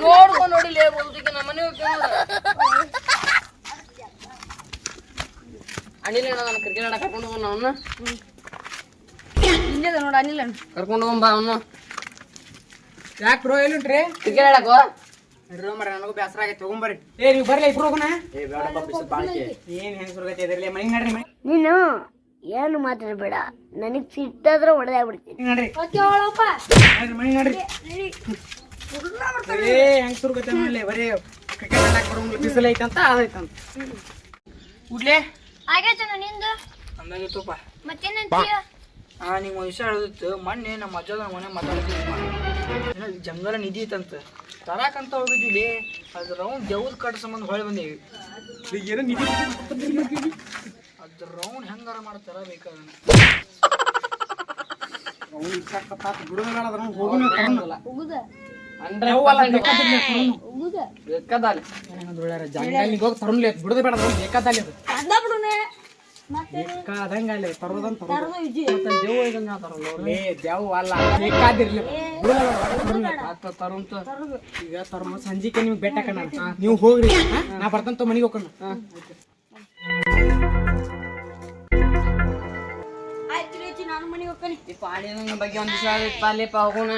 ನೋಡ್ಕೊಂಡು ನೋಡಿಲ್ಲ ಬೋಲ್ತಿಗೆ ನಮ್ಮನೆ ಅನಿಲ್ ಅಣ್ಣ ನಾನು ಕ್ರಿಕೆಟ್ ಆಡಕ್ಕೆ ಕರ್ಕೊಂಡು ಹೋಗೋಣ ಅವನ್ನ ಇಲ್ಲದ ನೋಡ ಅನಿಲ್ ಅಣ್ಣ ಕರ್ಕೊಂಡು ಹೋಗಂಬ ಅವನು ಯಾಕೆ ಬ್ರೋ ಎಲ್ಲಿಂಟ್ರಿ ಕ್ರಿಕೆಟ್ ಆಡಕೋ ನಡ್ರೋ ಮರ ನನಗೂ ಬೇಸರ ಆಗೈತೆ ತಗೊಂಬರ್ರಿ ಏ ನೀವು ಬರ್ಲಿ ಇಬ್ರು ಹೋಗೋಣ ಏ ಬೇಡಪ್ಪ ಬಿಸಿಲು ಬಾಳಿಕೆ ಏನ್ ಹೆಂಗ್ ಸುರ್ಗೈತೆ ಇದ್ರಲ್ಲಿ ಮನೆಗೆ ನಡ್ರಿ ನೀನು ಏನು ಮಾತಾಡಬೇಡ ನನಗೆ ಸಿಟ್ಟಾದ್ರೆ ಹೊಡೆದಾಗ್ಬಿಡ್ತೀನಿ ನಡ್ರಿ ಮನೆಗೆ ನಡ್ರಿ ಏ ಹೆಂಗ್ ಸುರ್ಗೈತೆ ನೋಡ್ಲಿ ಬರೀ ಕ್ರಿಕೆಟ್ ಆಡಕ್ ಬರೋಂಗ್ ಬಿಸಿಲು ಐತಂತ ಅದೈತಂತ ಉಡ್ಲೆ ಆಗೈತಣ್ಣ ನಿಂದು ಅಂದಾಗಿತ್ತಪ್ಪ ಮತ್ತೇನಂತೀಯ ನಿಂಗೆ ಒಂದು ವಿಷಯ ಹೇಳಿತ್ತು ಮೊನ್ನೆ ನಮ್ಮ ಅಜ್ಜದ ಮನೆ ಮಾತಾಡ್ತೀವಿ ಜಂಗಲ ನಿಧಿ ಐತಂತ ತರಾಕಂತ ಹೋಗಿದ್ವಿ ಅದ್ರ ರೌಂಡ್ ದೇವ್ದ ಕಟ್ ಸಂಬಂಧ ಹೊಳೆ ಬಂದೇವಿ ಏನೋ ನಿಧಿ ಅದ್ರ ರೌಂಡ್ ಹೆಂಗಾರ ಮಾಡ್ತಾರ ಬೇಕಾದ ಜಂಗಲ್ ಹೋಗಿ ತರುಣ್ಲಿ ಬಿಡದ ಬೇಡ ಬೇಕಾದಲ್ಲಿ ಈಗ ತರ್ಮ ಸಂಜಿಕೆ ನಿಮ್ಗೆ ಬೆಟ್ಟ ಕಣ ನೀವು ಹೋಗ್ರಿ ನಾ ಬರ್ತಂತ ಮನೆಗೆ ಹೋಗೋಣ ನಾನು ಮನೆಗೆ ಹೋಗ್ತೀನಿ ಪಾಣಿನ ಬಗ್ಗೆ ಒಂದು ವಿಷಯ ಪಾಲಿಪ ಹೋಗೋಣ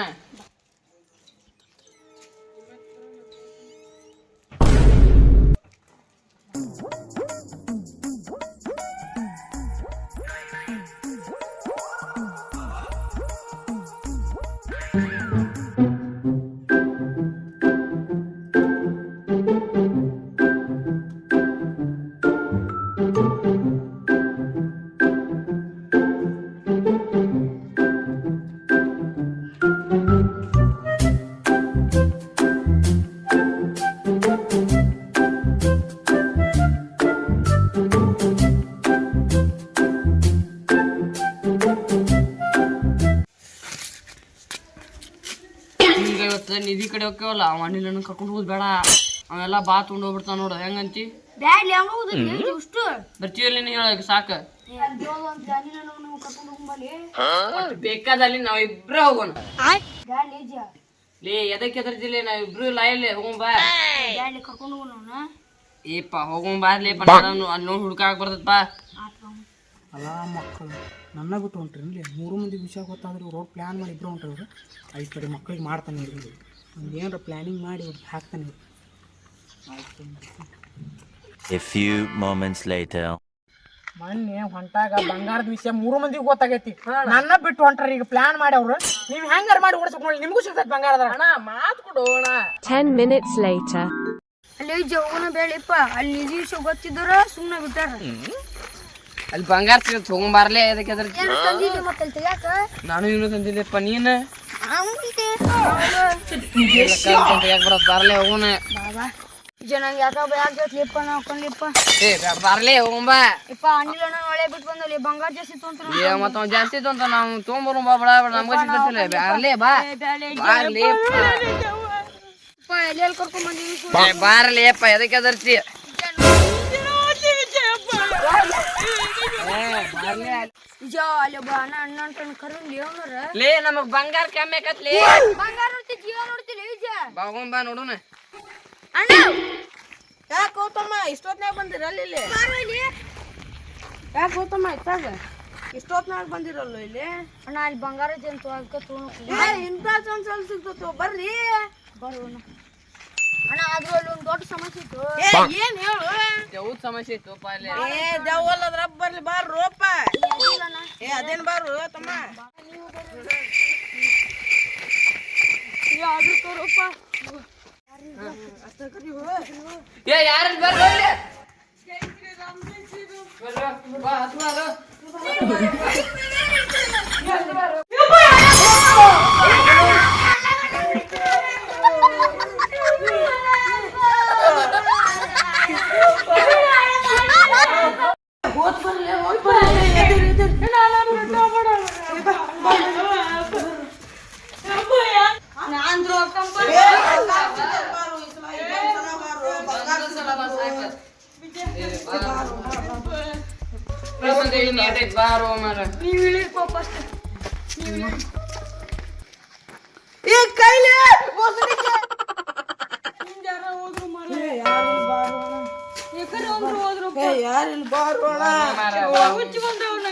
ನಿಧಿ ಕಡೆ ಹೋಗ್ಯವಲ್ಲ ಅವ ಅನಿಲನ್ನು ಕರ್ಕೊಂಡು ಹೋದ್ ಬೇಡ ಅವೆಲ್ಲ ಬಾ ತಗೊಂಡ್ ಹೋಗ್ಬಿಡ್ತಾವ ನೋಡು ಹೆಂಗಂತಿ ಬರ್ತೀವಲ್ಲಿ ಹೇಳ ಸಾಕ ಬೇಕಾದಲ್ಲಿ ನಾವ್ ಇಬ್ರ ಹೋಗೋಣ ಲೇ ಎದಕ್ಕೆ ಎದರ್ತಿಲ್ಲ ನಾವಿಬ್ರು ಇಲ್ಲ ಇಲ್ಲಿ ಹೋಗೋಣ ಏಪ್ಪ ಹೋಗೋಣ ಬಾರ್ಲೇಪ್ಪ ಅಲ್ಲಿ ನೋಡಿ ಹುಡ್ಕಾಕ್ ಬರ್ತದ ಬಾ ಅಲ್ಲ ಮಕ್ಕಳು ನನ್ನ ಬಿಟ್ಟು ಹೊಂಟ್ರಿ ಇಲ್ಲಿ 3 ಮಂದಿ ವಿಷಯ ಗೊತ್ತಾದ್ರೆ ರೋಡ್ ಪ್ಲ್ಯಾನ್ ಮಾಡಿ ಇಬ್ಬರು ಹೊಂಟ್ರಿ ಅವ್ರು 5 ಕಡೆ ಮಕ್ಕಳಿಗೆ ಮಾಡ್ತಾನೆ ಇರಲಿ ಒಂದು ಏನಾರ ಪ್ಲ್ಯಾನಿಂಗ್ ಮಾಡಿ ಹಾಕ್ತಾನೆ A few moments later. ಮೊನ್ನೆ ಹೊಂಟಾಗ ಬಂಗಾರದ ವಿಷಯ 3 ಮಂದಿಗೆ ಗೊತ್ತಾಗೈತಿ ನನ್ನ ಬಿಟ್ಟು ಹೊಂಟ್ರಿ ಈಗ ಪ್ಲಾನ್ ಮಾಡಿ ಅವ್ರು ನೀವು ಹೆಂಗಾರ ಮಾಡಿ ಓಡಿಸ್ಬೇಕು ನೋಡಿ ನಿಮಗೂ ಸಿಗ್ತೈತಿ ಬಂಗಾರದ ಅಣ್ಣ ಮಾತು ಕೊಡೋಣ 10 minutes later. ಅಲ್ಲಿ ಜೋಗನ ಬೇಳಿಪ್ಪ ಅಲ್ಲಿ ನಿಧಿ ವಿಷಯ ಗೊತ್ತಿದ್ದರ ಸುಮ್ಮನೆ ಬಿಟ್ಟಾರ ಅಲ್ಲಿ ಬಂಗಾರ ಸಿಗತ್ ಹೋಗಂಬಾರ್ಲೆ ಅದಕ್ಕೆ ನಾನು ಇನ್ನೂ ತಂದಿದ್ದೆಪ್ಪ ನೀನು ಬಾರ್ಲೆ ಹೋಗೋಣ ನಂಗೆ ಯಾಕ ಯಾಕಪ್ಪ ನಾ ಹಾಕೊಂಡ್ಲಿಪ್ಪ ಬಾರ್ಲೆ ಹೋಗಂಬಾ ಇಪ್ಪ ಅನಿಲ್ ಅಣ್ಣ ಒಳ್ಳೆ ಬಿಟ್ಟು ಬಂದಲ್ಲಿ ಬಂಗಾರ ಜಾಸ್ತಿ ತೊಂತ ಮತ್ತ ಜಾಸ್ತಿ ಅಂತ ನಾವು ತೊಗೊಂಬರು ಬಾ ಬಡ ನಮ್ಗೆ ಸಿಗ್ತಿಲ್ಲ ಬಾರ್ಲೆ ಬಾ ಬಾರ್ಲೆ ಎಲ್ಲಿ ಕರ್ಕೊಂಡ್ ಬಂದಿವಿ ಬಾರ್ಲೆ ಅಪ್ಪ ಎದಕ್ಕೆ ಅದರ್ತಿ ಲೇ ನಮಗ್ ಬಂಗಾರ ಕಮ್ಮಿ ಆಕತ್ಲಿ ಬಾ ನೋಡೋಣ ಯಾಕೆ ಗೌತಮ್ಮ ಇಷ್ಟೊತ್ನಾಗ ಬಂದಿರಲ್ಲ ಇಲ್ಲಿ ಯಾಕೆ ಗೌತಮ್ಮ ಇತ್ತಾಗ ಇಷ್ಟೊತ್ನಾಗ ಬಂದಿರಲ್ಲ ಇಲ್ಲಿ ಅಣ್ಣ ಅಲ್ಲಿ ಬಂಗಾರ ಜಂತು ಇಂಥ ಚಂದ ಸಿಗ್ತತ್ತು ಬರ್ರಿ ಬರೋಣ ಅಣ್ಣ ಆದ್ರೂ ಅಲ್ಲಿ ಒಂದು ದೊಡ್ಡ ಸಮಸ್ಯೆ ಇತ್ತು ಏನ್ ಹೇಳು ಯಾವ್ದು ಸಮಸ್ಯೆ ಇತ್ತು ದೆವ್ವಲ್ಲ ಅದ್ರ ಬರ್ಲಿ ಬಾರ್ರೋಪ ಅದೇನ್ ಬಾರು ತಮ್ಮ ಆದ್ರೂ ತೋರಪ್ಪ ಯಾರ ಬಾರೋ ಮರ ನೀವು ಇಳಿ ಫಸ್ಟ್ ಕೈಲಿ ಯಾರಿಲ್ಲ ಬಾರು ಅಣ್ಣ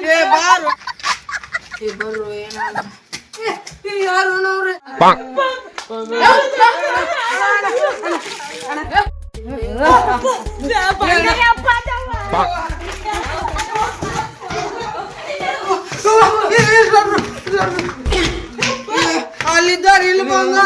ಏ ಬಾರು ಏ ಬರ್ರು ಏನಾದ ಯಾರು ಅಣ್ಣ ಅವ್ರೆ ಅಲ್ಲಿದ್ದಾರೆ ಇಲ್ಲಿ ಬಂದ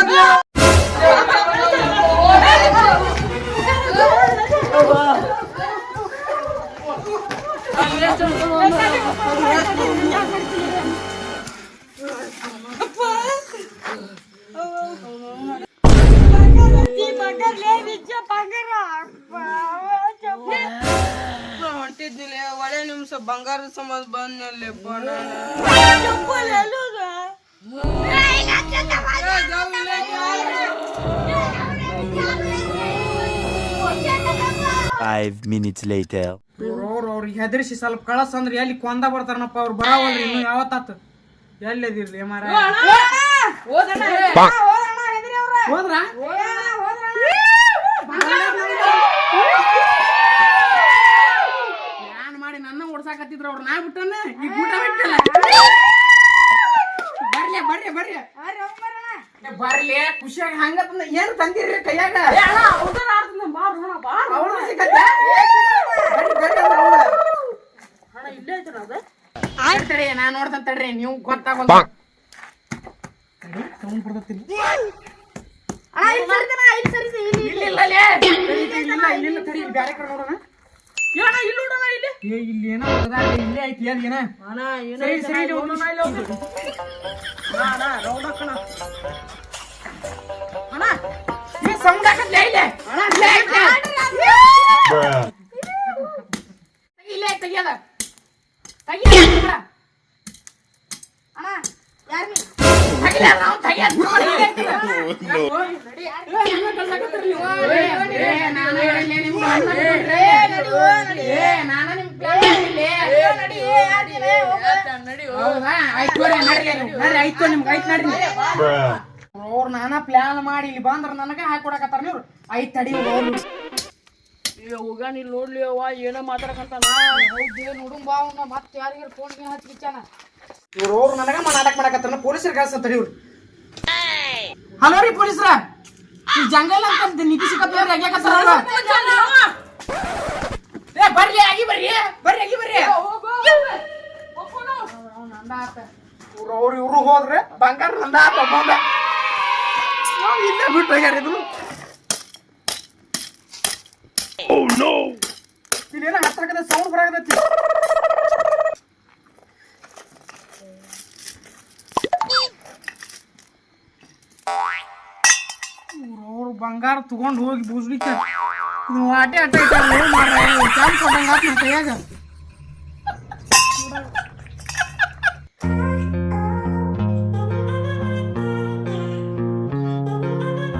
ಹೊಂಟಿದ್ನಿಲ್ಲ ಒಳ್ಳೆ ನಿಮಿಷ ಬಂಗಾರದ ಸಂಬಂಧ ಬಂದಲ್ಲಿ Five minutes later. ಅವ್ರಿಗೆ ಹೆದರಿಸಿ ಸ್ವಲ್ಪ ಕಳಸ ಅಂದ್ರೆ ಎಲ್ಲಿ ಕೊಂದ ಬರ್ತಾರನಪ್ಪ ಅವ್ರು ಬರಾವಲ್ರಿ ಇನ್ನು ಯಾವತ್ತಾತ ಎಲ್ಲಿದಿರ್ಲಿ ಮಾರ ಹೋದ್ರ ಏನ್ ಮಾಡಿ ನನ್ನ ಓಡ್ಸಾಕತ್ತಿದ್ರ ಅವ್ರು ನಾ ಬಿಟ್ಟನ ಈಗ ಊಟ ಬಿಟ್ಟಲ್ಲ ಬರ್ಲಿ ಬರ್ರಿ ಬರ್ಲಿ ಖುಷಿಯಾಗಿ ಹಂಗತ್ತಂದ ಏನ್ ತಂದಿರ್ರಿ ಕೈಯಾಗ ತಡಿ ನಾ ನೋಡ್ತಾನ ತಡ್ರಿ ನೀವು ಗೊತ್ತಾಗಲ್ಲ ಬ್ಯಾರೆ ಕಡೆ ನೋಡೋಣ ಇಲ್ಲಿ ಏನೋ ಇಲ್ಲೇ ಐತಿ ಏನ ಸೌಂಡ್ ಹಾಕತ್ಲೆ ಇಲ್ಲೇ ತೆಗಿಯದ ಅವ್ರು ನಾನಾ ಪ್ಲಾನ್ ಮಾಡಿ ಇಲ್ಲಿ ಬಂದ್ರ ನನಗ ಹಾಕೊಡಕತ್ತಾರ ನೀವು ಐತ್ ತಡಿ ಹೋಗ ನೀ ನೋಡ್ಲಿ ಅವ ಏನೋ ಮಾತಾಡಕಂತಾನ ನೋಡುಂಬ ಅವ್ನ ಮತ್ತೆ ಯಾರಿಗಾರ ಫೋನ್ಗೆ ಹಚ್ಚಿಚಾನ ಇವ್ರು ಅವ್ರು ನನಗ ನಾಟಕ ಮಾಡಕತ್ತಾರ ಪೊಲೀಸರಿಗೆ ಕಳ್ಸಂತಾರ ಇವ್ರು ಹಲೋ ರೀ ಪೊಲೀಸ್ರ ಈ ಜಂಗಲ್ ಅಂತ ನಿಧಿ ಸಿಕ್ಕಪ್ಪ ಆಗ್ಯಾಕತ್ತಾರ ಏ ಬರ್ಲಿ ಆಗಿ ಬರ್ರಿ ಇವ್ರು ಹೋದ್ರೆ ಬಂಗಾರ ನಂದ ಇಲ್ಲೇ ಬಿಟ್ಟು ಹೋಗ್ಯಾರ ಇದು ಇಲ್ಲೇನ ಹತ್ತಕದ ಸೌಂಡ್ ಬರಾಕತ್ತೈತಿ ಅವ್ರು ಬಂಗಾರ ತಗೊಂಡು ಹೋಗಿ ಬೂಸ್ಲಿಕ್ಕೆ ನೀವು ಆಟೆ ಆಟ ಇಟ್ಟ ಕೈಯಾಗ